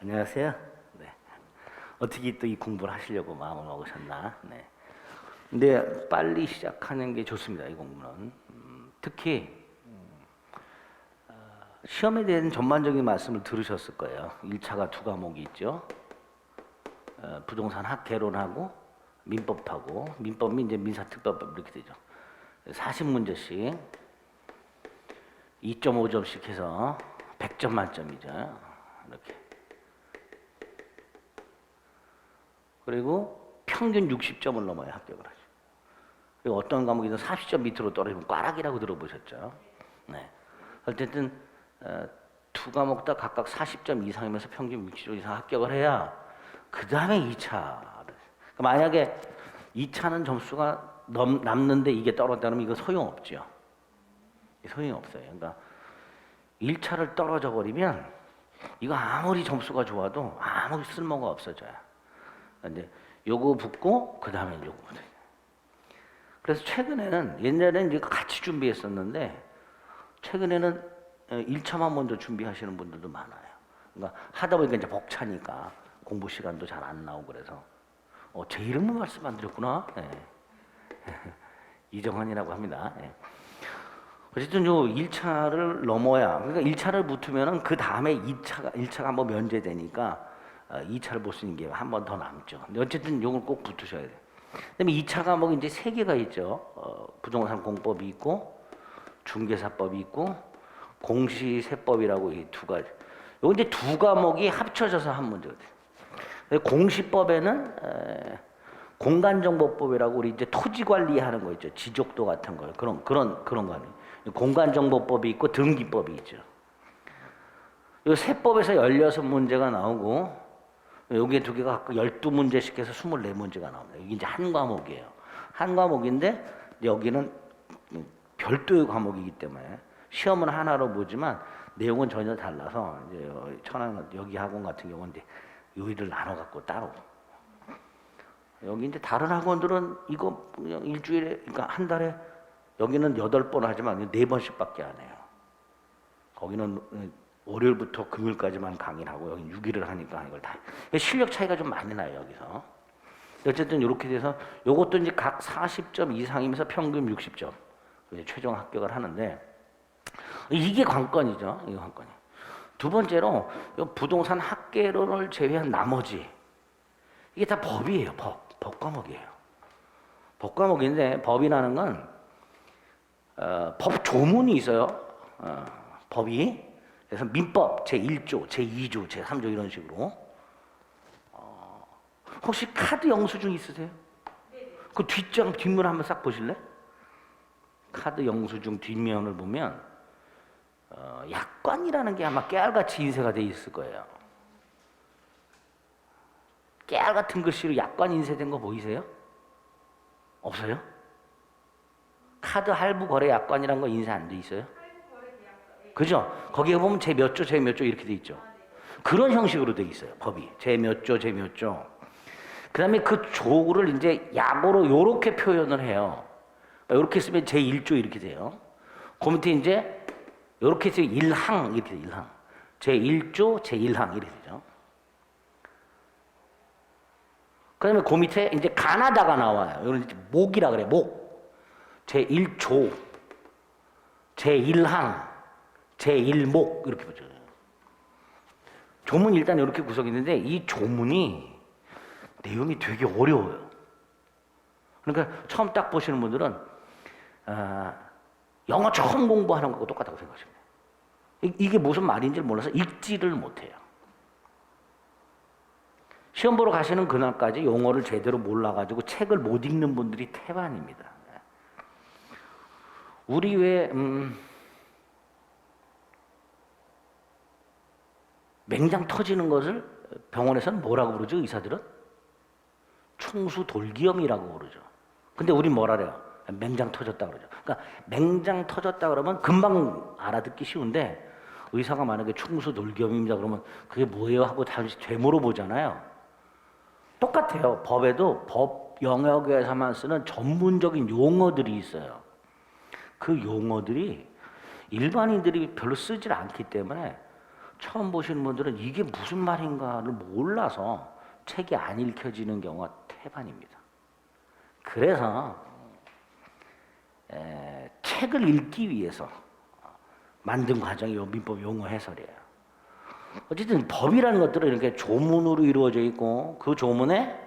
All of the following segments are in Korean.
안녕하세요. 네. 어떻게 또 이 공부를 하시려고 마음을 먹으셨나? 네. 근데 빨리 시작하는 게 좋습니다. 이 공부는 특히 시험에 대한 전반적인 말씀을 들으셨을 거예요. 1차가 두 과목이 있죠. 부동산 학개론하고 민법하고 민법이 이제 민사특법 이렇게 되죠. 40문제씩 2.5점씩 해서 100점 만점이죠. 이렇게. 그리고 평균 60점을 넘어야 합격을 하죠. 그리고 어떤 과목이든 40점 밑으로 떨어지면 꽈락이라고 들어보셨죠? 네. 어쨌든 두 과목 다 각각 40점 이상이면서 평균 60점 이상 합격을 해야 그 다음에 2차. 만약에 2차는 점수가 남는데 이게 떨어진다면 이거 소용없죠. 소용이 없어요. 그러니까 1차를 떨어져 버리면 이거 아무리 점수가 좋아도 아무 쓸모가 없어져요. 이제 요거 붙고 그 다음에 요거 붙어요. 그래서 최근에는 옛날에는 이거 같이 준비했었는데 최근에는 1차만 먼저 준비하시는 분들도 많아요. 그러니까 하다 보니까 이제 벅차니까 공부 시간도 잘 안 나오고 그래서 제 이름은 말씀 안 드렸구나. 네. 이정환이라고 합니다. 네. 어쨌든 요 1차를 넘어야 그러니까 1차를 붙으면은 그 다음에 1차가 한번 면제되니까 2차를 볼 수 있는 게 한 번 더 남죠. 근데 어쨌든 요걸 꼭 붙으셔야 돼요. 그다음에 2차 과목이 이제 3개가 있죠. 부동산 공법이 있고 중개사법이 있고 공시세법이라고 이 두 가지. 요 이제 두 과목이 합쳐져서 한 문제가 돼요. 공시법에는 공간정보법이라고 우리 이제 토지 관리하는 거 있죠. 지적도 같은 거 그런 과목. 공간정보법이 있고 등기법이 있죠. 요 세법에서 16문제가 나오고 여기 두 개가 각각 12문제씩 해서 24문제가 나옵니다. 이게 이제 한 과목이에요. 한 과목인데 여기는 별도의 과목이기 때문에 시험은 하나로 보지만 내용은 전혀 달라서 이제 천안 여기 학원 같은 경우는 이제 요일을 나눠 갖고 따로 여기 이제 다른 학원들은 이거 그냥 일주일에 그러니까 한 달에 여기는 8번 하지만 4번씩밖에 안 해요. 거기는 월요일부터 금요일까지만 강의를 하고 여기 6일을 하니까 이걸 다 실력 차이가 좀 많이 나요 여기서. 어쨌든 이렇게 돼서 요것도 이제 각 40점 이상이면서 평균 60점 최종 합격을 하는데 이게 관건이죠. 이게 관건이. 두 번째로 요 부동산 학개론을 제외한 나머지 이게 다 법이에요. 법 과목이에요. 법 과목인데 법이라는 건 법 조문이 있어요. 법이. 그래서 민법 제1조, 제2조, 제3조 이런 식으로. 혹시 카드 영수증 있으세요? 그 뒷면 한번 싹 보실래? 카드 영수증 뒷면을 보면 약관이라는 게 아마 깨알같이 인쇄가 돼 있을 거예요. 깨알 같은 글씨로 약관 인쇄된 거 보이세요? 없어요? 카드 할부 거래 약관이라는 거 인쇄 안 돼 있어요? 그죠? 거기에 보면 제 몇 조, 제 몇 조 이렇게 돼 있죠. 그런 형식으로 돼 있어요. 법이. 제 몇 조, 제 몇 조. 그 다음에 그 조를 이제 약어로 요렇게 표현을 해요. 요렇게 쓰면 제 1조 이렇게 돼요. 그 밑에 이제 요렇게 해서 1항 이렇게 돼요. 1항. 제 1조, 제 1항 이렇게 되죠. 그 다음에 그 밑에 이제 가나다가 나와요. 이런 이제 목이라 그래, 목. 제 1조, 제 1항, 제1목 이렇게 보죠. 조문이 일단 이렇게 구성이 있는데 이 조문이 내용이 되게 어려워요. 그러니까 처음 딱 보시는 분들은 영어 처음 공부하는 거하고 똑같다고 생각하시면 돼요. 이게 무슨 말인지 몰라서 읽지를 못해요. 시험 보러 가시는 그날까지 용어를 제대로 몰라가지고 책을 못 읽는 분들이 태반입니다. 우리 왜 맹장 터지는 것을 병원에서는 뭐라고 부르죠? 의사들은? 충수돌기염이라고 부르죠. 근데 우린 뭐라 그래요? 맹장 터졌다 그러죠. 그러니까 맹장 터졌다 그러면 금방 알아듣기 쉬운데 의사가 만약에 충수돌기염입니다 그러면 그게 뭐예요? 하고 다시 되물어보잖아요. 똑같아요. 법에도 법 영역에서만 쓰는 전문적인 용어들이 있어요. 그 용어들이 일반인들이 별로 쓰질 않기 때문에 처음 보시는 분들은 이게 무슨 말인가를 몰라서 책이 안 읽혀지는 경우가 태반입니다. 그래서 책을 읽기 위해서 만든 과정이 요 민법 용어 해설이에요. 어쨌든 법이라는 것들은 이렇게 조문으로 이루어져 있고 그 조문에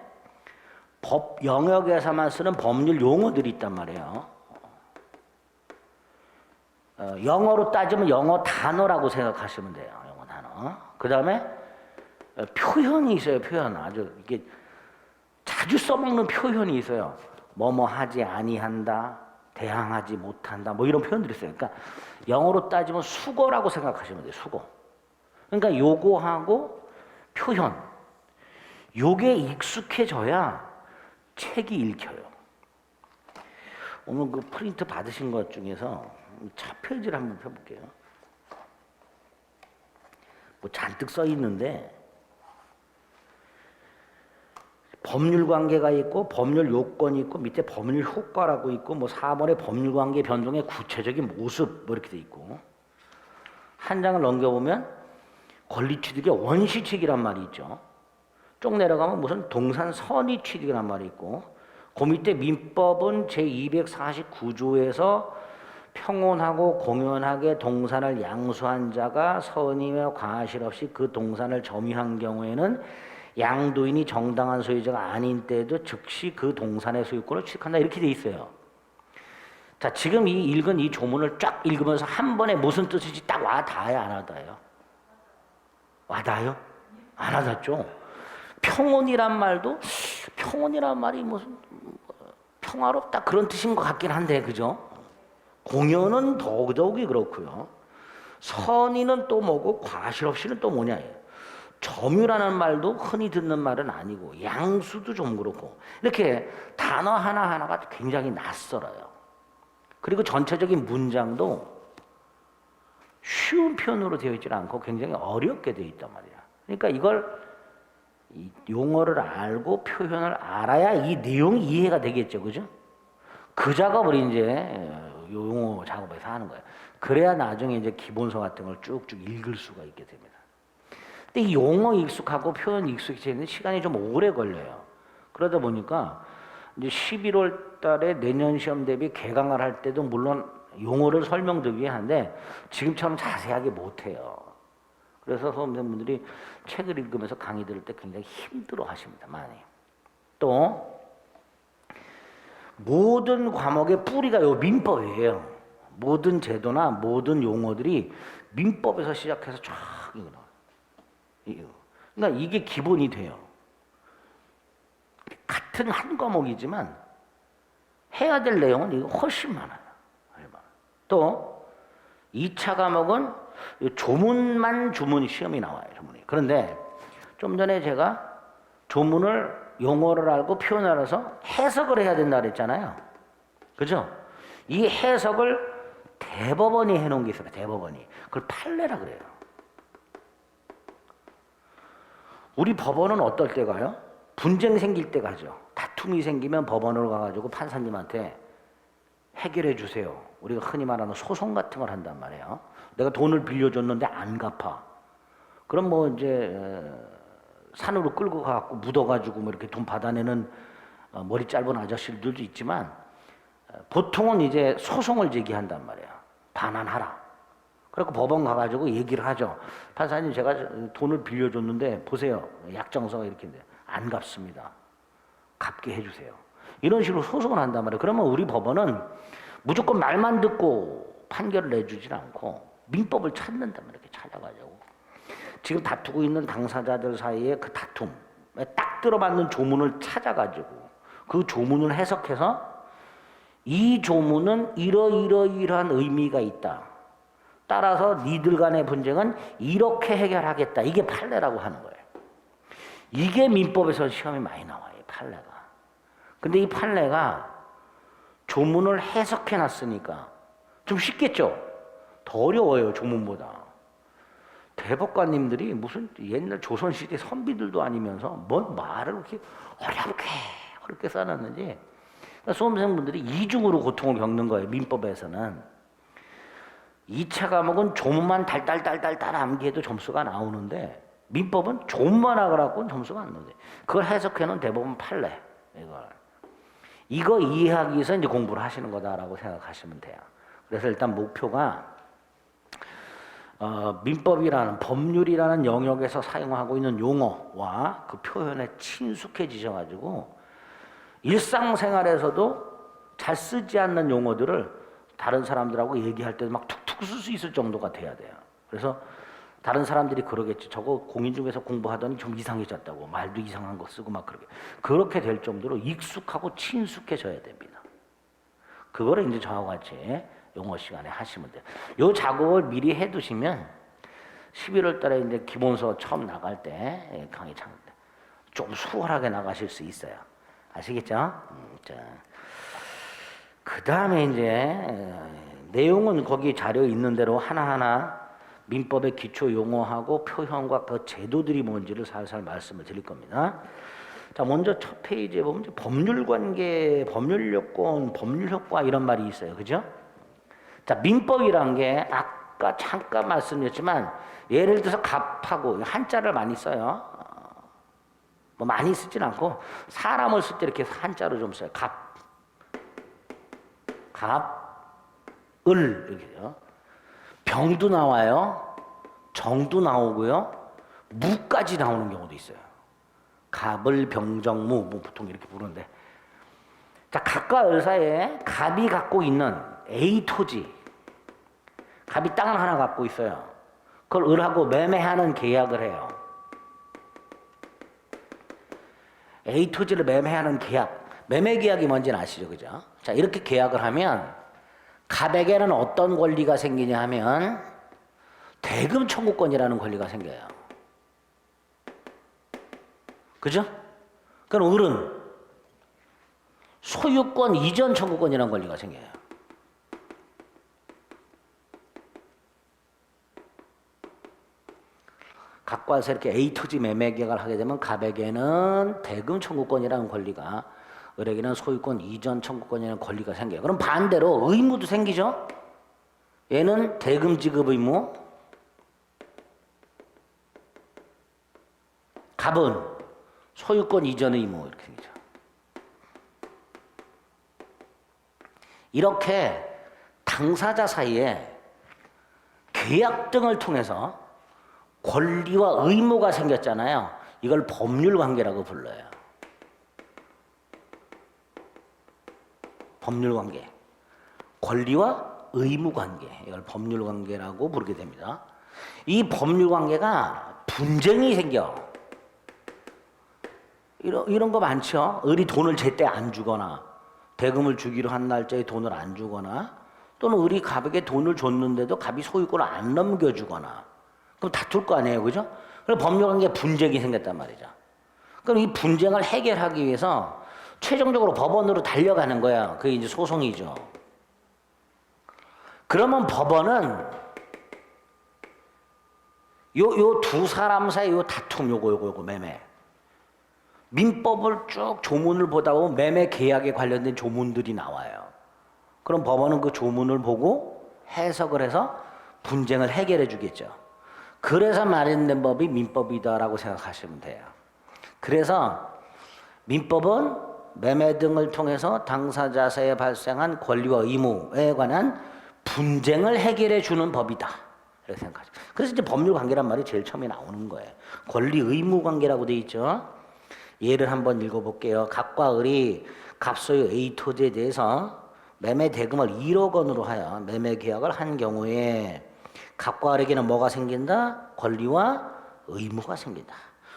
법 영역에서만 쓰는 법률 용어들이 있단 말이에요. 영어로 따지면 영어 단어라고 생각하시면 돼요. 영어 단어. 그 다음에 표현이 있어요. 표현. 아주 이게 자주 써먹는 표현이 있어요. 뭐뭐 하지 아니한다, 대항하지 못한다, 뭐 이런 표현들이 있어요. 그러니까 영어로 따지면 수거라고 생각하시면 돼요. 수거. 그러니까 요거하고 표현. 요게 익숙해져야 책이 읽혀요. 오늘 그 프린트 받으신 것 중에서 차표지를 한번 펴볼게요. 뭐 잔뜩 써 있는데 법률 관계가 있고 법률 요건이 있고 밑에 법률 효과라고 있고 뭐 4번의 법률 관계 변동의 구체적인 모습 뭐 이렇게 돼 있고 한 장을 넘겨보면 권리취득의 원시취득이란 말이 있죠. 쭉 내려가면 무슨 동산 선의취득이란 말이 있고 그 밑에 민법은 제249조에서 평온하고 공연하게 동산을 양수한 자가 선의와 과실 없이 그 동산을 점유한 경우에는 양도인이 정당한 소유자가 아닌 때에도 즉시 그 동산의 소유권을 취득한다 이렇게 돼 있어요. 자, 지금 이 읽은 이 조문을 쫙 읽으면서 한 번에 무슨 뜻인지 딱 와닿아요, 안 와닿아요? 와닿아요? 안 와닿죠? 평온이란 말도 평온이란 말이 무슨 평화롭다 그런 뜻인 것 같긴 한데 그죠? 공연은 더욱이 그렇고요. 선의는 또 뭐고 과실 없이는 또 뭐냐예요. 점유라는 말도 흔히 듣는 말은 아니고 양수도 좀 그렇고 이렇게 단어 하나하나가 굉장히 낯설어요. 그리고 전체적인 문장도 쉬운 표현으로 되어 있지 않고 굉장히 어렵게 되어 있단 말이야. 그러니까 이걸 이 용어를 알고 표현을 알아야 이 내용이 이해가 되겠죠. 그죠? 그 작업을 이제 용어 작업에서 하는 거예요. 그래야 나중에 이제 기본서 같은 걸 쭉쭉 읽을 수가 있게 됩니다. 근데 이 용어 익숙하고 표현 익숙해지는 시간이 좀 오래 걸려요. 그러다 보니까 이제 11월 달에 내년 시험 대비 개강을 할 때도 물론 용어를 설명드리기 하는데 지금처럼 자세하게 못해요. 그래서 수험생분들이 책을 읽으면서 강의 들을 때 굉장히 힘들어 하십니다. 많이. 또 모든 과목의 뿌리가 요 민법이에요. 모든 제도나 모든 용어들이 민법에서 시작해서 쫙 이거 나와요. 그러니까 이게 기본이 돼요. 같은 한 과목이지만 해야 될 내용은 이거 훨씬 많아요. 또 2차 과목은 조문만 시험이 나와요. 조문이. 그런데 좀 전에 제가 조문을 용어를 알고 표현을 알아서 해석을 해야 된다 그랬잖아요. 그죠? 이 해석을 대법원이 해놓은 게 있어요. 대법원이. 그걸 판례라 그래요. 우리 법원은 어떨 때 가요? 분쟁 생길 때 가죠. 다툼이 생기면 법원으로 가가지고 판사님한테 해결해 주세요. 우리가 흔히 말하는 소송 같은 걸 한단 말이에요. 내가 돈을 빌려줬는데 안 갚아. 그럼 뭐 이제 산으로 끌고 가고 묻어가지고 뭐 이렇게 돈 받아내는 머리 짧은 아저씨들도 있지만 보통은 이제 소송을 제기한단 말이에요. 반환하라. 그래서 법원 가가지고 얘기를 하죠. 판사님 제가 돈을 빌려줬는데 보세요. 약정서가 이렇게인데 안 갚습니다. 갚게 해주세요. 이런 식으로 소송을 한단 말이에요. 그러면 우리 법원은 무조건 말만 듣고 판결을 내주질 않고 민법을 찾는단 말이에요. 이렇게 찾아가지고. 지금 다투고 있는 당사자들 사이에 그 다툼에 딱 들어맞는 조문을 찾아가지고 그 조문을 해석해서 이 조문은 이러이러이러한 의미가 있다. 따라서 니들 간의 분쟁은 이렇게 해결하겠다. 이게 판례라고 하는 거예요. 이게 민법에서 시험이 많이 나와요. 판례가. 근데 이 판례가 조문을 해석해 놨으니까 좀 쉽겠죠? 더 어려워요. 조문보다. 대법관님들이 무슨 옛날 조선시대 선비들도 아니면서 뭔 말을 그렇게 어렵게 써놨는지 그러니까 수험생분들이 이중으로 고통을 겪는 거예요. 민법에서는. 2차 과목은 조문만 달달달달달 암기해도 점수가 나오는데 민법은 조문만 하고는 점수가 안 나오는데 그걸 해석해놓은 대법원 판례 이거 이해하기 위해서 이제 공부를 하시는 거다라고 생각하시면 돼요. 그래서 일단 목표가 민법이라는 법률이라는 영역에서 사용하고 있는 용어와 그 표현에 친숙해지셔가지고 일상생활에서도 잘 쓰지 않는 용어들을 다른 사람들하고 얘기할 때 막 툭툭 쓸 수 있을 정도가 돼야 돼요. 그래서 다른 사람들이 그러겠지. 저거 공인중개사 공부하더니 좀 이상해졌다고. 말도 이상한 거 쓰고 막 그렇게 될 정도로 익숙하고 친숙해져야 됩니다. 그거를 이제 저하고 같이 용어 시간에 하시면 돼요. 요 작업을 미리 해두시면 11월 달에 이제 기본서 처음 나갈 때 강의 좀 수월하게 나가실 수 있어요. 아시겠죠? 자, 그 다음에 이제 내용은 거기 자료 있는 대로 하나하나 민법의 기초 용어하고 표현과 그 제도들이 뭔지를 살살 말씀을 드릴 겁니다. 자, 먼저 첫 페이지에 보면 법률관계, 법률요건, 법률효과 이런 말이 있어요. 그죠? 자, 민법이란 게 아까 잠깐 말씀드렸지만 예를 들어서 갑하고 한자를 많이 써요. 뭐 많이 쓰진 않고 사람을 쓸 때 이렇게 한자로 좀 써요. 을 이렇게요. 병도 나와요. 정도 나오고요. 무까지 나오는 경우도 있어요. 갑을 병정무 뭐 보통 이렇게 부르는데 자, 갑과 을 사이에 갑이 갖고 있는 A 토지 갑이 땅을 하나 갖고 있어요. 그걸 을하고 매매하는 계약을 해요. A 토지를 매매하는 계약 매매 계약이 뭔지는 아시죠? 그죠? 자, 이렇게 계약을 하면 갑에게는 어떤 권리가 생기냐 하면 대금 청구권이라는 권리가 생겨요. 그죠? 그럼 을은 소유권 이전 청구권이라는 권리가 생겨요. 갑과 을에서 이렇게 A 토지 매매 계약을 하게 되면 갑에게는 대금 청구권이라는 권리가 을에게는 소유권 이전 청구권이라는 권리가 생겨요. 그럼 반대로 의무도 생기죠? 얘는 대금 지급 의무, 갑은 소유권 이전 의무 이렇게 생기죠. 이렇게 당사자 사이에 계약 등을 통해서 권리와 의무가 생겼잖아요. 이걸 법률관계라고 불러요. 법률관계. 권리와 의무관계. 이걸 법률관계라고 부르게 됩니다. 이 법률관계가 분쟁이 생겨. 이런 거 많죠. 을이 돈을 제때 안 주거나 대금을 주기로 한 날짜에 돈을 안 주거나 또는 을이 갑에게 돈을 줬는데도 갑이 소유권을 안 넘겨주거나 그럼 다툴 거 아니에요. 그죠? 그래서 법률관계에 분쟁이 생겼단 말이죠. 그럼 이 분쟁을 해결하기 위해서 최종적으로 법원으로 달려가는 거야. 그게 이제 소송이죠. 그러면 법원은 요 두 사람 사이 요 다툼 요거 매매. 민법을 쭉 조문을 보다 보면 매매 계약에 관련된 조문들이 나와요. 그럼 법원은 그 조문을 보고 해석을 해서 분쟁을 해결해 주겠죠. 그래서 마련된 법이 민법이다라고 생각하시면 돼요. 그래서 민법은 매매 등을 통해서 당사자 사이에 발생한 권리와 의무에 관한 분쟁을 해결해 주는 법이다. 이렇게 생각하죠. 그래서 이제 법률 관계란 말이 제일 처음에 나오는 거예요. 권리 의무 관계라고 돼 있죠. 예를 한번 읽어볼게요. 갑과 을이 갑소유 A 토지에 대해서 매매 대금을 1억 원으로 하여 매매 계약을 한 경우에 갑과 을에게는 뭐가 생긴다? 권리와 의무가 생긴다.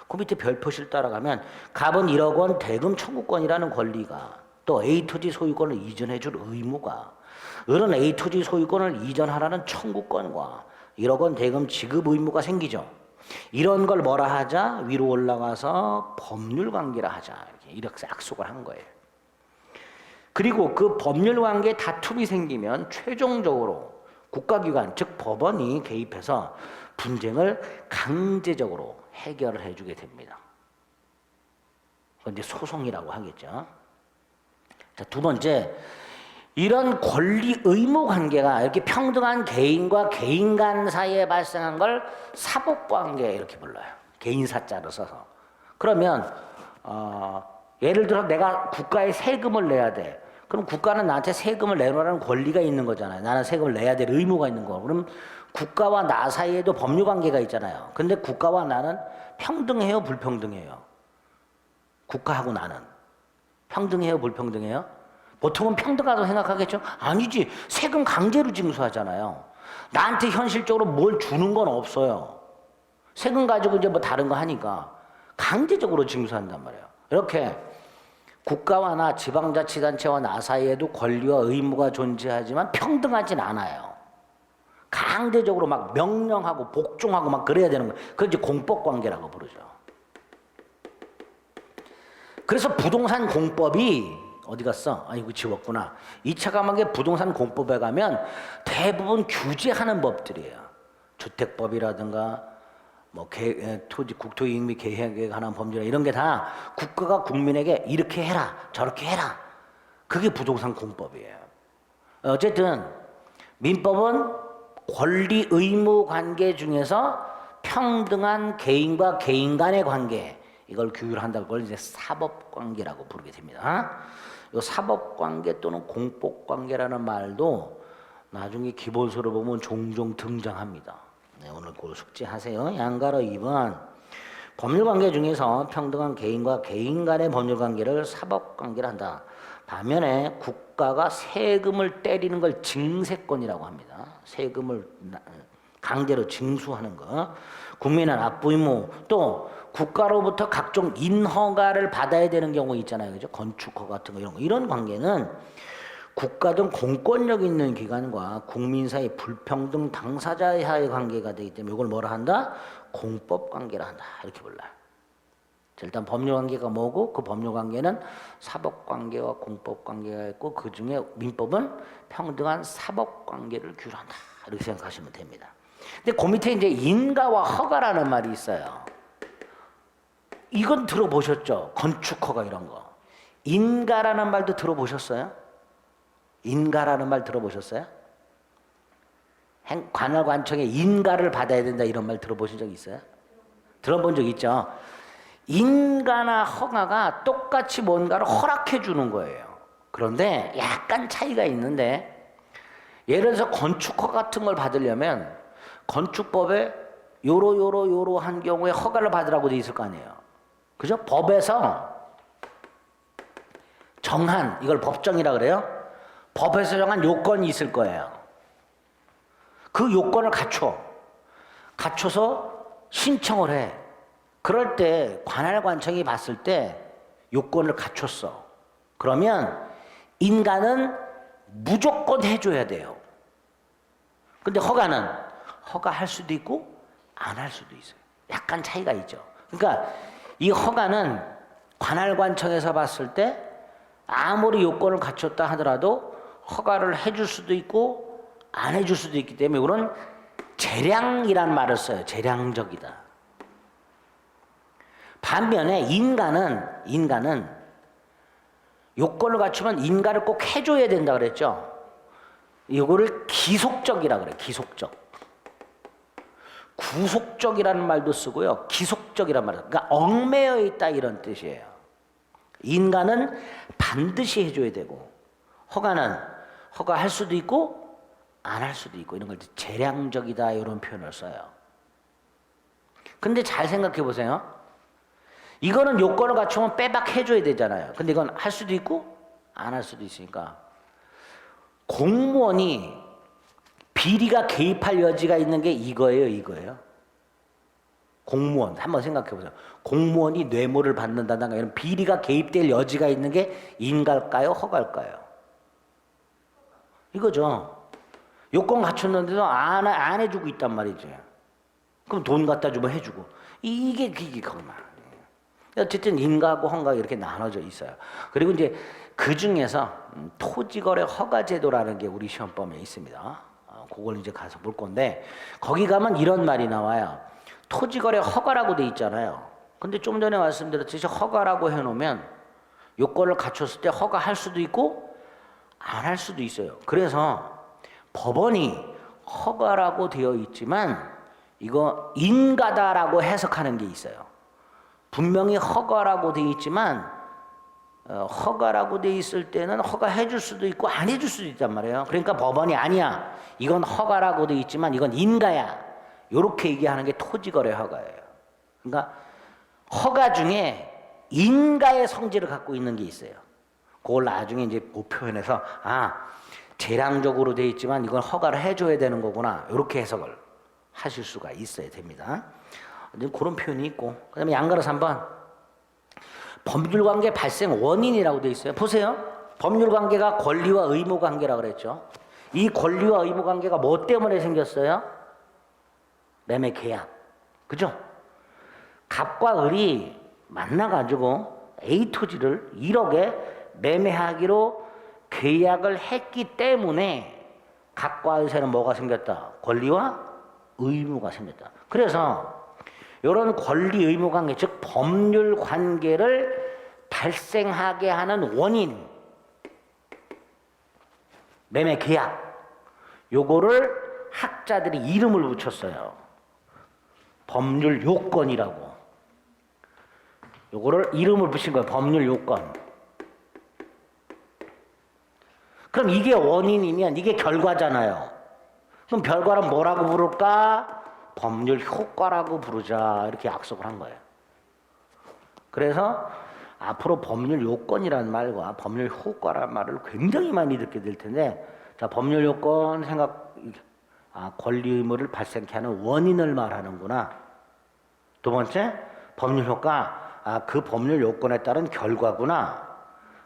그 밑에 별표실 따라가면 갑은 1억 원 대금 청구권이라는 권리가 또 A 토지 소유권을 이전해 줄 의무가 을은 A 토지 소유권을 이전하라는 청구권과 1억 원 대금 지급 의무가 생기죠. 이런 걸 뭐라 하자? 위로 올라가서 법률관계라 하자. 이렇게 약속을 한 거예요. 그리고 그 법률관계에 다툼이 생기면 최종적으로 국가기관 즉 법원이 개입해서 분쟁을 강제적으로 해결을 해주게 됩니다. 그건 이제 소송이라고 하겠죠. 자, 두 번째 이런 권리 의무 관계가 이렇게 평등한 개인과 개인 간 사이에 발생한 걸 사법 관계 이렇게 불러요. 개인 사자로 써서. 그러면 예를 들어 내가 국가에 세금을 내야 돼. 그럼 국가는 나한테 세금을 내놓으라는 권리가 있는 거잖아요. 나는 세금을 내야 될 의무가 있는 거. 그럼 국가와 나 사이에도 법률 관계가 있잖아요. 근데 국가와 나는 평등해요, 불평등해요? 국가하고 나는 평등해요, 불평등해요? 보통은 평등하다고 생각하겠죠? 아니지. 세금 강제로 징수하잖아요. 나한테 현실적으로 뭘 주는 건 없어요. 세금 가지고 이제 뭐 다른 거 하니까 강제적으로 징수한단 말이에요. 이렇게 국가와 나 지방자치단체와 나 사이에도 권리와 의무가 존재하지만 평등하진 않아요. 강제적으로 막 명령하고 복종하고 막 그래야 되는 거예요. 그걸 이제 공법관계라고 부르죠. 그래서 부동산 공법이 어디 갔어? 이거 지웠구나. 2차 과목에 부동산 공법에 가면 대부분 규제하는 법들이에요. 주택법이라든가 뭐 토지 국토이익 및 계획에 관한 법률 이런 게 다 국가가 국민에게 이렇게 해라 저렇게 해라. 그게 부동산 공법이에요. 어쨌든 민법은 권리 의무 관계 중에서 평등한 개인과 개인 간의 관계 이걸 규율한다고 그걸 이제 사법 관계라고 부르게 됩니다. 이 사법 관계 또는 공법 관계라는 말도 나중에 기본서를 보면 종종 등장합니다. 네, 오늘 그 숙지하세요. 양가로 2번 법률관계 중에서 평등한 개인과 개인 간의 법률관계를 사법관계를 한다. 반면에 국가가 세금을 때리는 걸 징세권이라고 합니다. 세금을 강제로 징수하는 거. 국민은 납부의무 또 국가로부터 각종 인허가를 받아야 되는 경우 있잖아요. 그죠? 건축허 같은 거 이런 거. 이런 관계는 국가 등 공권력 있는 기관과 국민 사이 불평등 당사자와의 관계가 되기 때문에 이걸 뭐라 한다? 공법 관계라 한다. 이렇게 불러요. 일단 법률 관계가 뭐고 그 법률 관계는 사법 관계와 공법 관계가 있고 그 중에 민법은 평등한 사법 관계를 규율한다. 이렇게 생각하시면 됩니다. 근데 그 밑에 이제 인가와 허가라는 말이 있어요. 이건 들어보셨죠? 건축허가 이런 거. 인가라는 말도 들어보셨어요? 인가라는 말 들어보셨어요? 관할관청에 인가를 받아야 된다 이런 말 들어보신 적 있어요? 들어본 적 있죠? 인가나 허가가 똑같이 뭔가를 허락해 주는 거예요. 그런데 약간 차이가 있는데 예를 들어서 건축허 같은 걸 받으려면 건축법에 요러한 경우에 허가를 받으라고 돼 있을 거 아니에요. 그죠? 법에서 정한 이걸 법정이라 그래요. 법에서 정한 요건이 있을 거예요. 그 요건을 갖춰서 신청을 해. 그럴 때 관할관청이 봤을 때 요건을 갖췄어. 그러면 인가는 무조건 해줘야 돼요. 근데 허가는 허가할 수도 있고 안 할 수도 있어요. 약간 차이가 있죠. 그러니까 이 허가는 관할관청에서 봤을 때 아무리 요건을 갖췄다 하더라도 허가를 해줄 수도 있고 안 해줄 수도 있기 때문에 이거는 재량이란 말을 써요. 재량적이다. 반면에 인가는 요건을 갖추면 인가를 꼭 해줘야 된다 그랬죠. 이거를 기속적이라 그래요. 기속적. 구속적이라는 말도 쓰고요. 기속적이란 말이에요. 그러니까 얽매여 있다 이런 뜻이에요. 인가는 반드시 해줘야 되고 허가는 허가할 수도 있고 안 할 수도 있고 이런 걸 재량적이다 이런 표현을 써요. 근데 잘 생각해 보세요. 이거는 요건을 갖추면 빼박 해줘야 되잖아요. 근데 이건 할 수도 있고 안 할 수도 있으니까 공무원이 비리가 개입할 여지가 있는 게 이거예요. 공무원 한번 생각해 보세요. 공무원이 뇌물을 받는다든가 이런 비리가 개입될 여지가 있는 게 인가일까요? 허가일까요? 이거죠. 요건 갖췄는데도 안 해주고 있단 말이죠. 그럼 돈 갖다 주면 해주고 이게 그거만. 어쨌든 인가하고 헌가 이렇게 나눠져 있어요. 그리고 이제 그 중에서 토지거래 허가제도라는 게 우리 시험범위에 있습니다. 그걸 이제 가서 볼 건데 거기 가면 이런 말이 나와요. 토지거래 허가라고 돼 있잖아요. 근데 좀 전에 말씀드렸듯이 허가라고 해놓으면 요건을 갖췄을 때 허가할 수도 있고 안 할 수도 있어요. 그래서 법원이 허가라고 되어 있지만 이거 인가다라고 해석하는 게 있어요. 분명히 허가라고 되어 있지만 허가라고 돼 있을 때는 허가해 줄 수도 있고 안 해줄 수도 있단 말이에요. 그러니까 법원이 아니야, 이건 허가라고 돼 있지만 이건 인가야, 이렇게 얘기하는 게 토지거래 허가예요. 그러니까 허가 중에 인가의 성질을 갖고 있는 게 있어요. 그걸 나중에 이제 그 표현해서 재량적으로 돼 있지만 이건 허가를 해줘야 되는 거구나, 이렇게 해석을 하실 수가 있어야 됩니다. 그런 표현이 있고, 그다음에 양가로 3번 법률관계 발생 원인이라고 돼 있어요. 보세요. 법률관계가 권리와 의무 관계라고 그랬죠. 이 권리와 의무 관계가 뭐 때문에 생겼어요? 매매 계약, 그죠? 갑과 을이 만나가지고 A 토지를 1억에 매매하기로 계약을 했기 때문에 갑과 을에는 뭐가 생겼다? 권리와 의무가 생겼다. 그래서 이런 권리 의무 관계, 즉 법률 관계를 발생하게 하는 원인, 매매 계약, 요거를 학자들이 이름을 붙였어요. 법률 요건이라고. 요거를 이름을 붙인 거예요. 법률 요건. 그럼 이게 원인이면 이게 결과잖아요. 그럼 결과는 뭐라고 부를까? 법률 효과라고 부르자, 이렇게 약속을 한 거예요. 그래서 앞으로 법률 요건이라는 말과 법률 효과라는 말을 굉장히 많이 듣게 될 텐데, 자, 법률 요건 권리 의무를 발생케 하는 원인을 말하는구나. 두 번째, 법률 효과, 그 법률 요건에 따른 결과구나.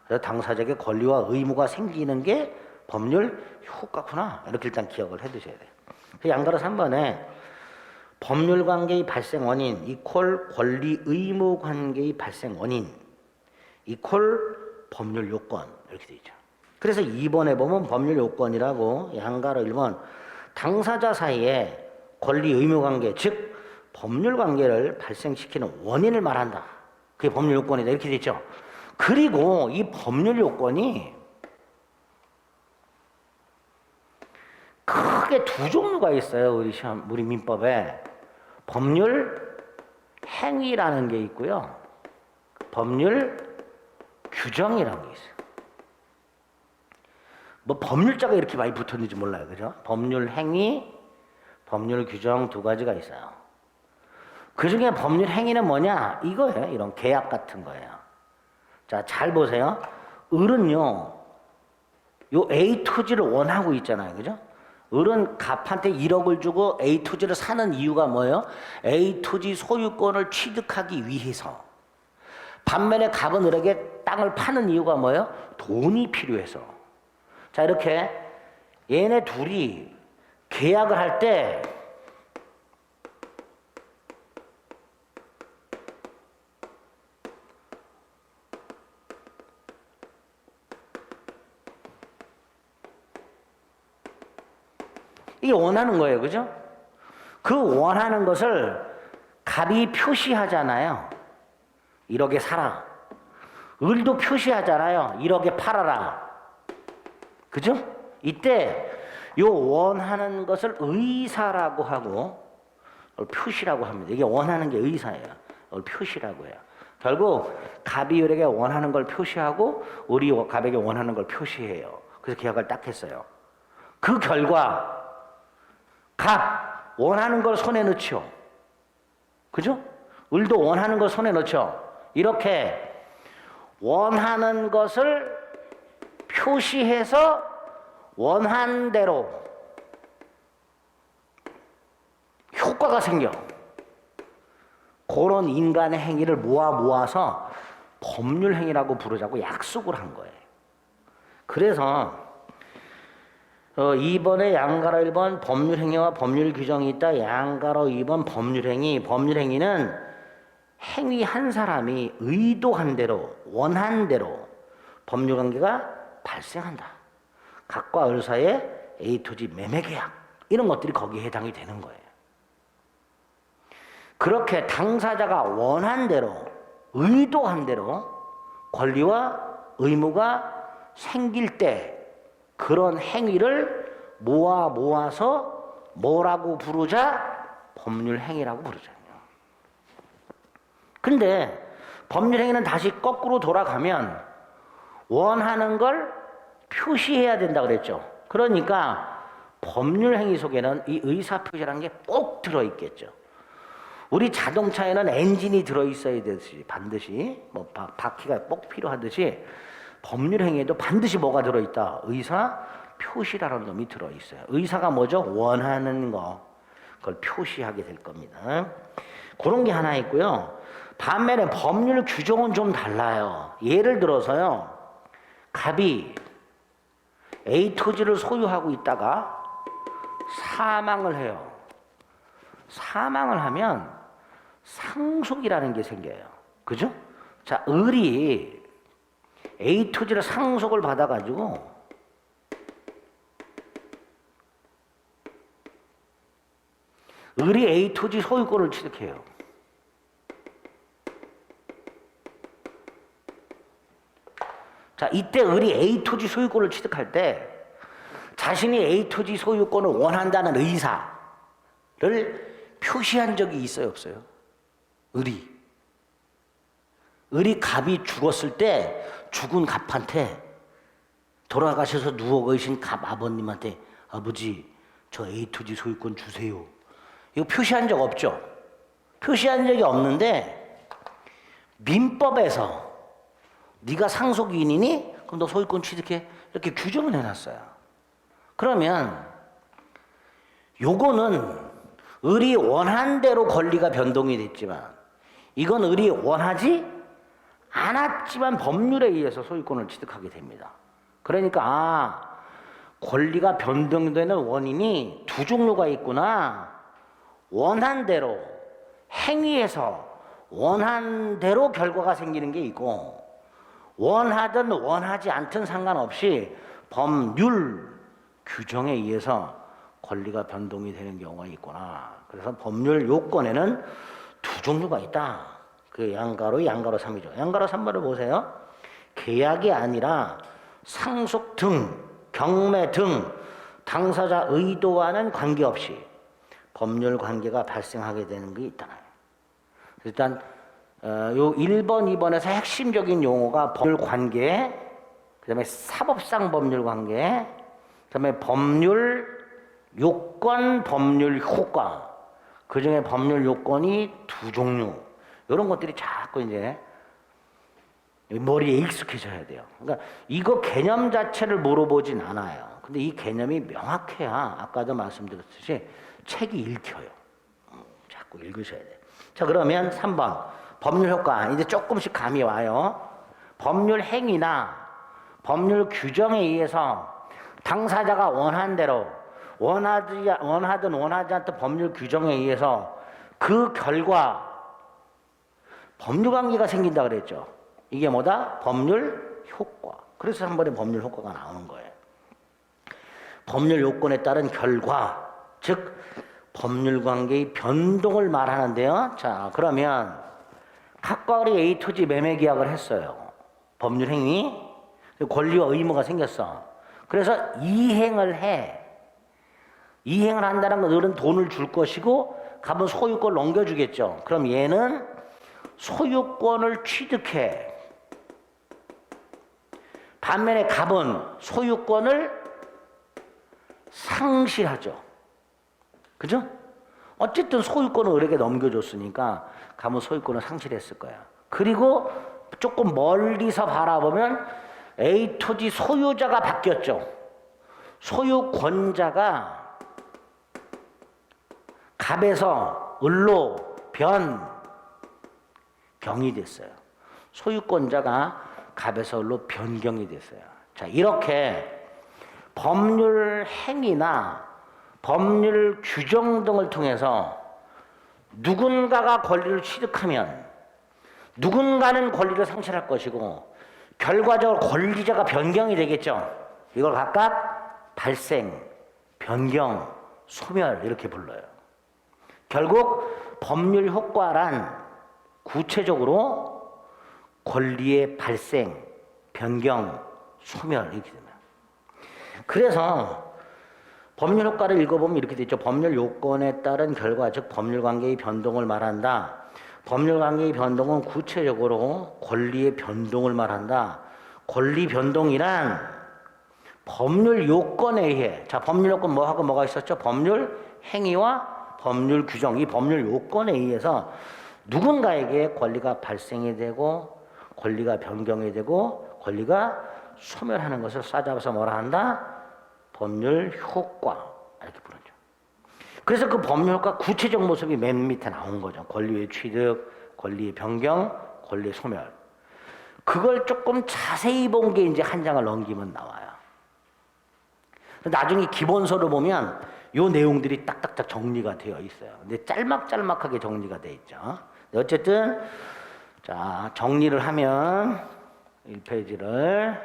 그래서 당사자에게 권리와 의무가 생기는 게 법률 효과구나, 이렇게 일단 기억을 해 두셔야 돼요. 양가로 3번에 법률 관계의 발생 원인 이퀄 권리 의무 관계의 발생 원인 이퀄 법률 요건, 이렇게 되어 있죠. 그래서 2번에 보면 법률 요건이라고 양가로 1번 당사자 사이에 권리 의무 관계, 즉 법률 관계를 발생시키는 원인을 말한다. 그게 법률 요건이다, 이렇게 되어 있죠. 그리고 이 법률 요건이 크게 두 종류가 있어요. 우리 민법에 법률 행위라는 게 있고요, 법률 규정이라는 게 있어요. 뭐 법률자가 이렇게 많이 붙었는지 몰라요, 그죠? 법률 행위, 법률 규정 두 가지가 있어요. 그 중에 법률 행위는 뭐냐? 이거예요. 이런 계약 같은 거예요. 자, 잘 보세요. 을은요, 요 A 토지를 원하고 있잖아요, 그죠? 을은 갑한테 1억을 주고 A 토지를 사는 이유가 뭐예요? A 토지 소유권을 취득하기 위해서. 반면에 갑은 을에게 땅을 파는 이유가 뭐예요? 돈이 필요해서. 자, 이렇게 얘네 둘이 계약을 할 때 이게 원하는 거예요, 그죠? 그 원하는 것을 갑이 표시하잖아요. 1억에 사라. 을도 표시하잖아요. 1억에 팔아라. 그죠? 이때 요 원하는 것을 의사라고 하고 표시라고 합니다. 이게 원하는 게 의사예요. 표시라고 해요. 결국 갑이 을에게 원하는 걸 표시하고 을이 갑에게 원하는 걸 표시해요. 그래서 계약을 딱 했어요. 그 결과 갑 원하는 걸 손에 넣죠. 그죠? 을도 원하는 걸 손에 넣죠. 이렇게 원하는 것을 표시해서 원한 대로 효과가 생겨. 그런 인간의 행위를 모아서 법률 행위라고 부르자고 약속을 한 거예요. 그래서 2번에 양가로 1번 법률 행위와 법률 규정이 있다. 양가로 2번 법률 행위. 법률 행위는 행위 한 사람이 의도한 대로, 원한 대로 법률 관계가 발생한다. 갑과 을 사이의 A 토지 매매 계약, 이런 것들이 거기에 해당이 되는 거예요. 그렇게 당사자가 원한 대로, 의도한 대로 권리와 의무가 생길 때 그런 행위를 모아서 뭐라고 부르자? 법률 행위라고 부르잖아요. 근데 법률 행위는 다시 거꾸로 돌아가면 원하는 걸 표시해야 된다 그랬죠. 그러니까 법률 행위 속에는 이 의사 표시라는 게 꼭 들어있겠죠. 우리 자동차에는 엔진이 들어있어야 되듯이 반드시 뭐 바퀴가 꼭 필요하듯이 법률 행위에도 반드시 뭐가 들어있다? 의사 표시라는 놈이 들어있어요. 의사가 뭐죠? 원하는 거 그걸 표시하게 될 겁니다. 그런 게 하나 있고요. 반면에 법률 규정은 좀 달라요. 예를 들어서요. 갑이 A 토지를 소유하고 있다가 사망을 해요. 사망을 하면 상속이라는 게 생겨요. 그죠? 자, 을이 A 토지를 상속을 받아가지고 을이 A 토지 소유권을 취득해요. 자, 이때 을이 A 토지 소유권을 취득할 때 자신이 A 토지 소유권을 원한다는 의사를 표시한 적이 있어요, 없어요? 을이 갑이 죽었을 때 죽은 갑한테 돌아가셔서 누워 계신 갑 아버님한테 아버지 저 A 토지 소유권 주세요. 이거 표시한 적 없죠? 표시한 적이 없는데 민법에서 네가 상속인이니? 그럼 너 소유권 취득해. 이렇게 규정을 해놨어요. 그러면 요거는 을이 원한 대로 권리가 변동이 됐지만 이건 을이 원하지 않았지만 법률에 의해서 소유권을 취득하게 됩니다. 그러니까 권리가 변동되는 원인이 두 종류가 있구나. 원한 대로 행위에서 원한 대로 결과가 생기는 게 있고 원하든 원하지 않든 상관없이 법률 규정에 의해서 권리가 변동이 되는 경우가 있구나. 그래서 법률 요건에는 두 종류가 있다. 그 양가로 3이죠. 양가로 3번을 보세요. 계약이 아니라 상속 등 경매 등 당사자 의도와는 관계없이 법률 관계가 발생하게 되는 게 있다. 일단 요 1번, 2번에서 핵심적인 용어가 법률 관계, 그 다음에 사법상 법률 관계, 그 다음에 법률 요건, 법률 효과. 그 중에 법률 요건이 두 종류. 이런 것들이 자꾸 이제 머리에 익숙해져야 돼요. 그러니까 이거 개념 자체를 물어보진 않아요. 근데 이 개념이 명확해야 아까도 말씀드렸듯이 책이 읽혀요. 자꾸 읽으셔야 돼요. 자, 그러면 3번. 법률 효과. 이제 조금씩 감이 와요. 법률 행위나 법률 규정에 의해서 당사자가 원한 대로 원하든 원하지 않든 법률 규정에 의해서 그 결과 법률 관계가 생긴다 그랬죠. 이게 뭐다? 법률 효과. 그래서 3번에 법률 효과가 나오는 거예요. 법률 요건에 따른 결과, 즉 법률 관계의 변동을 말하는데요. 자, 그러면 갑과 을이 A 토지 매매 계약을 했어요. 법률 행위, 권리와 의무가 생겼어. 그래서 이행을 해. 이행을 한다는 건 을은 돈을 줄 것이고 갑은 소유권을 넘겨주겠죠. 그럼 얘는 소유권을 취득해. 반면에 갑은 소유권을 상실하죠. 그죠? 어쨌든 소유권을 을에게 넘겨줬으니까 갑은 소유권을 상실했을 거야. 그리고 조금 멀리서 바라보면 A 토지 소유자가 바뀌었죠. 소유권자가 갑에서 을로 변경이 됐어요. 소유권자가 갑에서 을로 변경이 됐어요. 자, 이렇게 법률 행위나 법률 규정 등을 통해서 누군가가 권리를 취득하면 누군가는 권리를 상실할 것이고 결과적으로 권리자가 변경이 되겠죠. 이걸 각각 발생, 변경, 소멸 이렇게 불러요. 결국 법률 효과란 구체적으로 권리의 발생, 변경, 소멸 이렇게 됩니다. 그래서 법률 효과를 읽어보면 이렇게 돼 있죠. 법률 요건에 따른 결과, 즉 법률 관계의 변동을 말한다. 법률 관계의 변동은 구체적으로 권리의 변동을 말한다. 권리 변동이란 법률 요건에 의해, 자, 법률 요건 뭐하고 뭐가 있었죠? 법률 행위와 법률 규정, 이 법률 요건에 의해서 누군가에게 권리가 발생이 되고 권리가 변경이 되고 권리가 소멸하는 것을 싸잡아서 뭐라 한다? 법률 효과, 이렇게 부르죠. 그래서 그 법률 효과 구체적 모습이 맨 밑에 나온 거죠. 권리의 취득, 권리의 변경, 권리의 소멸. 그걸 조금 자세히 본 게 이제 한 장을 넘기면 나와요. 나중에 기본서를 보면 요 내용들이 딱딱딱 정리가 되어 있어요. 근데 짤막짤막하게 정리가 되어 있죠. 어쨌든 자, 정리를 하면 1페이지를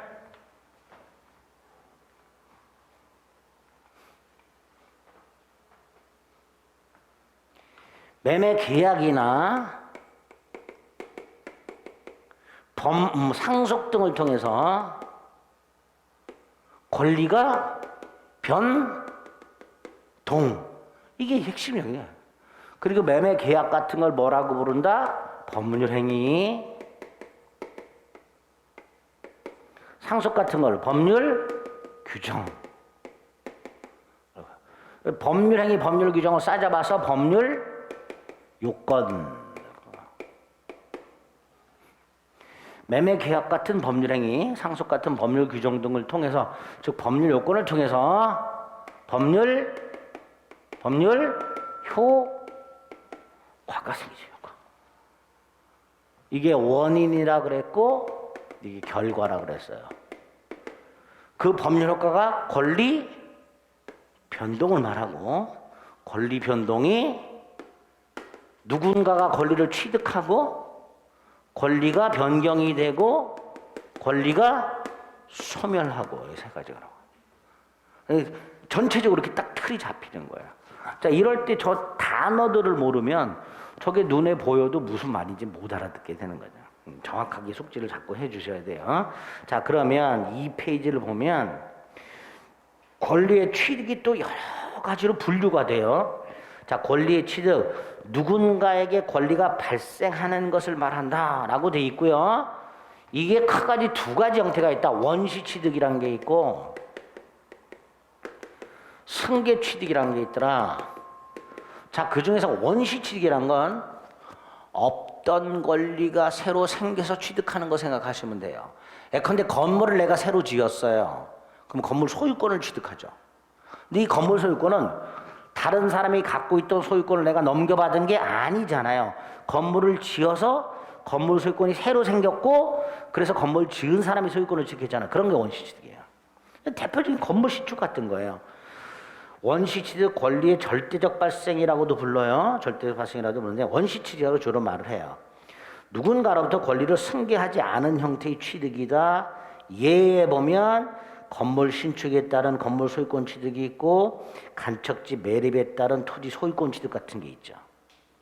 매매 계약이나 상속 등을 통해서 권리가 변동, 이게 핵심이에요. 그리고 매매 계약 같은 걸 뭐라고 부른다? 법률 행위. 상속 같은 걸 법률 규정. 법률 행위, 법률 규정을 싸잡아서 법률 요건. 매매 계약 같은 법률 행위, 상속 같은 법률 규정 등을 통해서, 즉 법률 요건을 통해서 법률 효과가 생기죠. 효과. 이게 원인이라 그랬고 이게 결과라 그랬어요. 그 법률 효과가 권리 변동을 말하고, 권리 변동이 누군가가 권리를 취득하고 권리가 변경이 되고 권리가 소멸하고, 이 세 가지가 나와요. 전체적으로 이렇게 딱 틀이 잡히는 거예요. 자, 이럴 때 저 단어들을 모르면 저게 눈에 보여도 무슨 말인지 못 알아듣게 되는 거죠. 정확하게 숙지를 자꾸 해주셔야 돼요. 자, 그러면 이 페이지를 보면 권리의 취득이 또 여러 가지로 분류가 돼요. 자, 권리의 취득, 누군가에게 권리가 발생하는 것을 말한다 라고 돼 있고요. 이게 크가지 두 가지 형태가 있다. 원시 취득이라는 게 있고 승계 취득이라는 게 있더라. 자, 그 중에서 원시 취득이란 건 없던 권리가 새로 생겨서 취득하는 거 생각하시면 돼요. 예컨대 건물을 내가 새로 지었어요. 그럼 건물 소유권을 취득하죠. 근데 이 건물 소유권은 다른 사람이 갖고 있던 소유권을 내가 넘겨받은 게 아니잖아요. 건물을 지어서 건물 소유권이 새로 생겼고, 그래서 건물 지은 사람이 소유권을 취득했잖아요. 그런 게 원시취득이에요. 대표적인 건물 신축 같은 거예요. 원시취득 권리의 절대적 발생이라고도 불러요. 절대적 발생이라고도 부르는데 원시취득이라고 주로 말을 해요. 누군가로부터 권리를 승계하지 않은 형태의 취득이다. 예에 보면 건물 신축에 따른 건물 소유권 취득이 있고 간척지 매립에 따른 토지 소유권 취득 같은 게 있죠.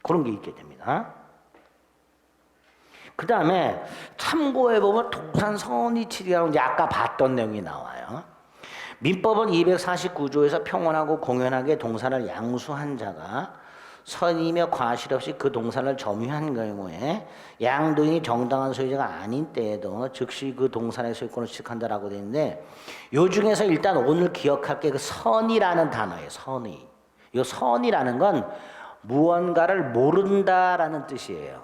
그런 게 있게 됩니다. 그 다음에 참고해보면 동산 선의 취득이라고 이제 아까 봤던 내용이 나와요. 민법은 249조에서 평온하고 공연하게 동산을 양수한 자가 선의며 과실 없이 그 동산을 점유한 경우에 양도인이 정당한 소유자가 아닌 때에도 즉시 그 동산의 소유권을 취득한다라고 되어 있는데, 요 중에서 일단 오늘 기억할 게 그 선의라는 단어예요. 선의. 이 선의라는 건 무언가를 모른다라는 뜻이에요.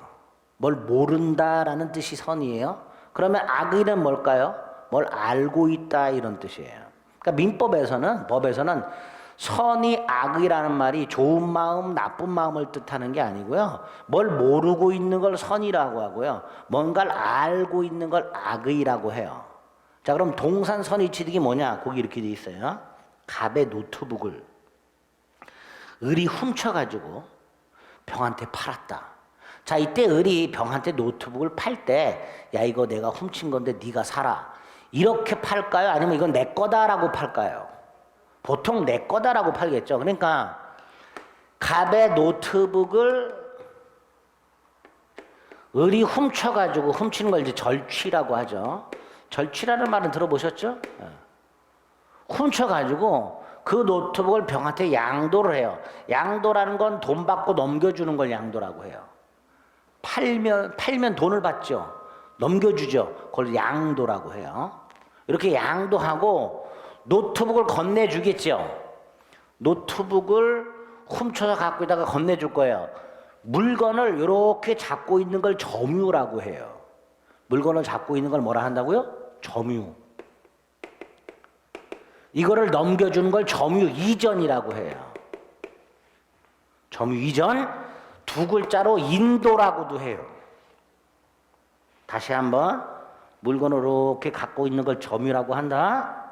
뭘 모른다라는 뜻이 선의예요. 그러면 악의는 뭘까요? 뭘 알고 있다, 이런 뜻이에요. 그러니까 민법에서는, 법에서는 선의, 악의라는 말이 좋은 마음, 나쁜 마음을 뜻하는 게 아니고요. 뭘 모르고 있는 걸 선의라고 하고요. 뭔가를 알고 있는 걸 악의라고 해요. 자, 그럼 동산 선의 취득이 뭐냐? 거기 이렇게 돼 있어요. 갑의 노트북을 을이 훔쳐가지고 병한테 팔았다. 자, 이때 을이 병한테 노트북을 팔 때, 야, 이거 내가 훔친 건데 네가 사라, 이렇게 팔까요? 아니면 이건 내 거다라고 팔까요? 보통 내 거다라고 팔겠죠. 그러니까 갑의 노트북을 을이 훔쳐가지고, 훔치는 걸 이제 절취라고 하죠. 절취라는 말은 들어보셨죠? 훔쳐가지고 그 노트북을 병한테 양도를 해요. 양도라는 건 돈 받고 넘겨주는 걸 양도라고 해요. 팔면 돈을 받죠. 넘겨주죠. 그걸 양도라고 해요. 이렇게 양도하고 노트북을 건네주겠죠. 노트북을 훔쳐서 갖고 있다가 건네줄 거예요. 물건을 이렇게 잡고 있는 걸 점유라고 해요. 물건을 잡고 있는 걸 뭐라 한다고요? 점유. 이거를 넘겨주는 걸 점유 이전이라고 해요. 점유 이전, 두 글자로 인도라고도 해요. 다시 한번, 물건을 이렇게 갖고 있는 걸 점유라고 한다.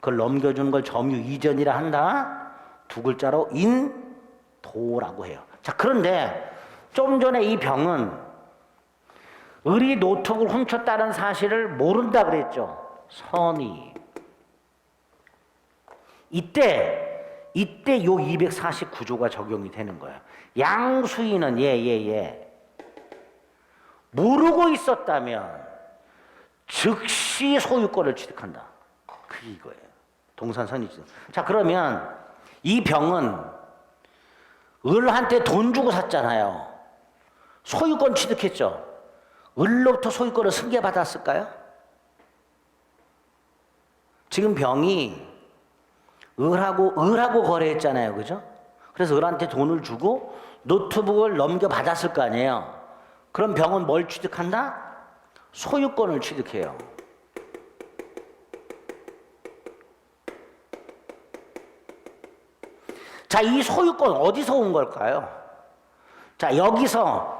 그걸 넘겨주는 걸 점유 이전이라 한다. 두 글자로 인도라고 해요. 자, 그런데 좀 전에 이 병은 을이 노트북을 훔쳤다는 사실을 모른다 그랬죠. 선의. 이때 요 249조가 적용이 되는 거예요. 양수인은 모르고 있었다면 즉시 소유권을 취득한다. 그게 이거예요. 동산선의 취득. 자, 그러면 이 병은 을한테 돈 주고 샀잖아요. 소유권 취득했죠. 을로부터 소유권을 승계받았을까요? 지금 병이 을하고 거래했잖아요. 그죠? 그래서 을한테 돈을 주고 노트북을 넘겨받았을 거 아니에요. 그럼 병은 뭘 취득한다? 소유권을 취득해요. 자, 이 소유권 어디서 온 걸까요? 자, 여기서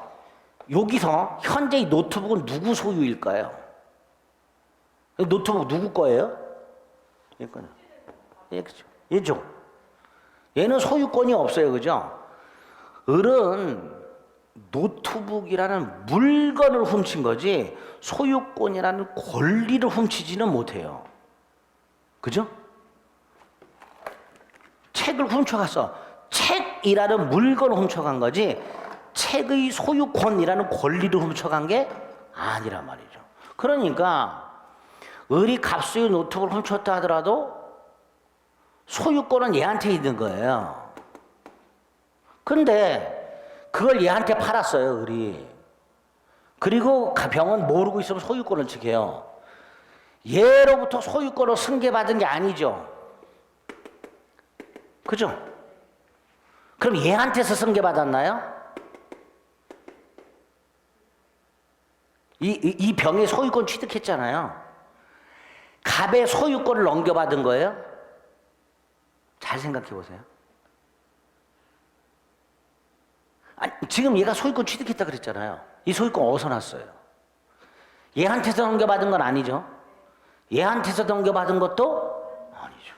현재 이 노트북은 누구 소유일까요? 노트북 누구 거예요? 그죠? 얘죠. 얘는 소유권이 없어요. 그죠? 을은 노트북이라는 물건을 훔친 거지 소유권이라는 권리를 훔치지는 못해요. 그죠? 책을 훔쳐갔어. 책이라는 물건을 훔쳐간 거지 책의 소유권이라는 권리를 훔쳐간 게 아니란 말이죠. 그러니까 을이 갑수의 노트북을 훔쳤다 하더라도 소유권은 얘한테 있는 거예요. 근데 그걸 얘한테 팔았어요, 을이. 그리고 병은 모르고 있으면 소유권을 지켜요. 얘로부터 소유권을 승계받은 게 아니죠. 그죠? 그럼 얘한테서 승계받았나요? 이 병의 소유권 취득했잖아요. 갑의 소유권을 넘겨받은 거예요? 잘 생각해 보세요. 아니, 지금 얘가 소유권 취득했다 그랬잖아요. 이 소유권 어디서 났어요? 얘한테서 넘겨받은 건 아니죠. 얘한테서 넘겨받은 것도 아니죠.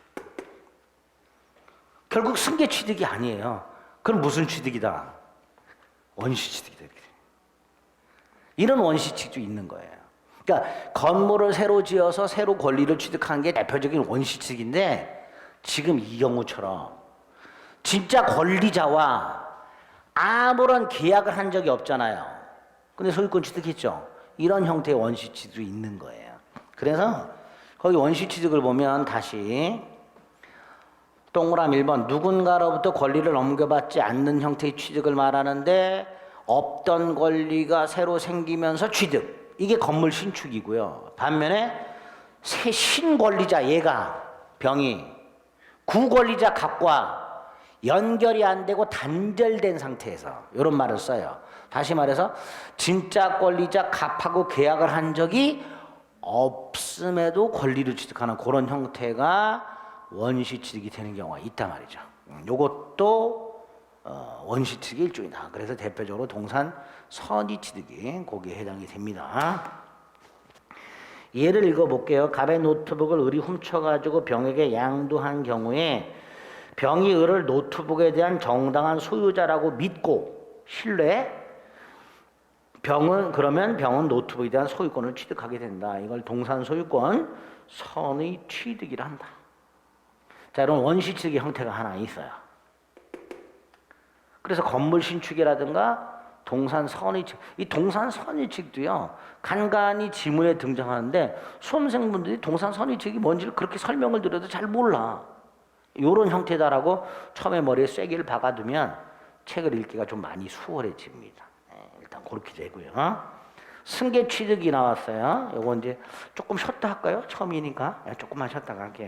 결국 승계 취득이 아니에요. 그럼 무슨 취득이다? 원시 취득이다. 이런 원시 취득도 있는 거예요. 그러니까 건물을 새로 지어서 새로 권리를 취득한 게 대표적인 원시 취득인데 지금 이 경우처럼 진짜 권리자와 아무런 계약을 한 적이 없잖아요. 근데 소유권 취득했죠. 이런 형태의 원시 취득도 있는 거예요. 그래서 거기 원시 취득을 보면 다시 동그라미 1번 누군가로부터 권리를 넘겨받지 않는 형태의 취득을 말하는데 없던 권리가 새로 생기면서 취득. 이게 건물 신축이고요. 반면에 새 신권리자 얘가 병이 구권리자 갑과 연결이 안 되고 단절된 상태에서 이런 말을 써요. 다시 말해서 진짜 권리자 갑하고 계약을 한 적이 없음에도 권리를 취득하는 그런 형태가 원시 취득이 되는 경우가 있단 말이죠. 요것도 원시 취득의 일종이다. 그래서 대표적으로 동산 선의 취득이 거기에 해당이 됩니다. 예를 읽어볼게요. 갑의 노트북을 을이 훔쳐가지고 병에게 양도한 경우에 병이 을을 노트북에 대한 정당한 소유자라고 믿고 신뢰 병은 노트북에 대한 소유권을 취득하게 된다. 이걸 동산 소유권 선의 취득이라 한다. 자, 이런 원시 취득의 형태가 하나 있어요. 그래서 건물 신축이라든가 동산 선의칙. 이 동산 선의칙도요. 간간히 지문에 등장하는데 수험생분들이 동산 선의칙이 뭔지를 그렇게 설명을 드려도 잘 몰라. 요런 형태다라고 처음에 머리에 쐐기를 박아두면 책을 읽기가 좀 많이 수월해집니다. 일단 그렇게 되고요. 승계 취득이 나왔어요. 요거 이제 조금 쉬었다 할까요? 처음이니까 조금만 쉬었다가 할게요.